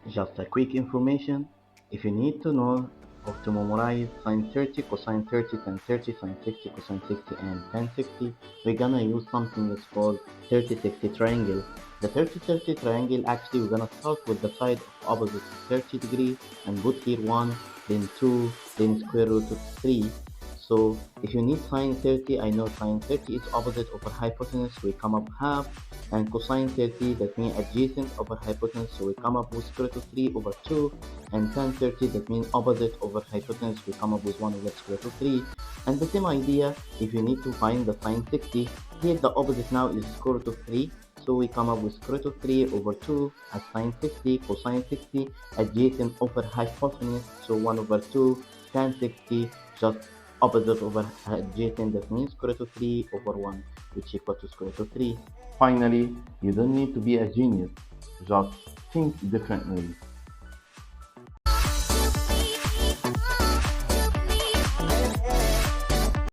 Just a quick information, if you need to know or to memorize sine 30, cosine 30, tan 30, sine 60, cosine 60, and tan 60, we're gonna use something that's called 30-60 triangle. The 30-30 triangle, actually we're gonna start with the side of opposite 30 degree and put here 1, then 2, then square root of 3. So if you need sine 30, I know sine 30 is opposite over hypotenuse, we come up half, and cosine 30, that means adjacent over hypotenuse, so we come up with square root of 3 over 2, and tan 30, that means opposite over hypotenuse, we come up with 1 over square root of 3. And the same idea, if you need to find the sine 60, here the opposite now is square root of 3, so we come up with square root of 3 over 2 as sine 60, cosine 60, adjacent over hypotenuse, so 1 over 2, tan 60, just opposite over adjacent, that means square root of 3 over 1, which equal to square root of 3. Finally, you don't need to be a genius, just think differently.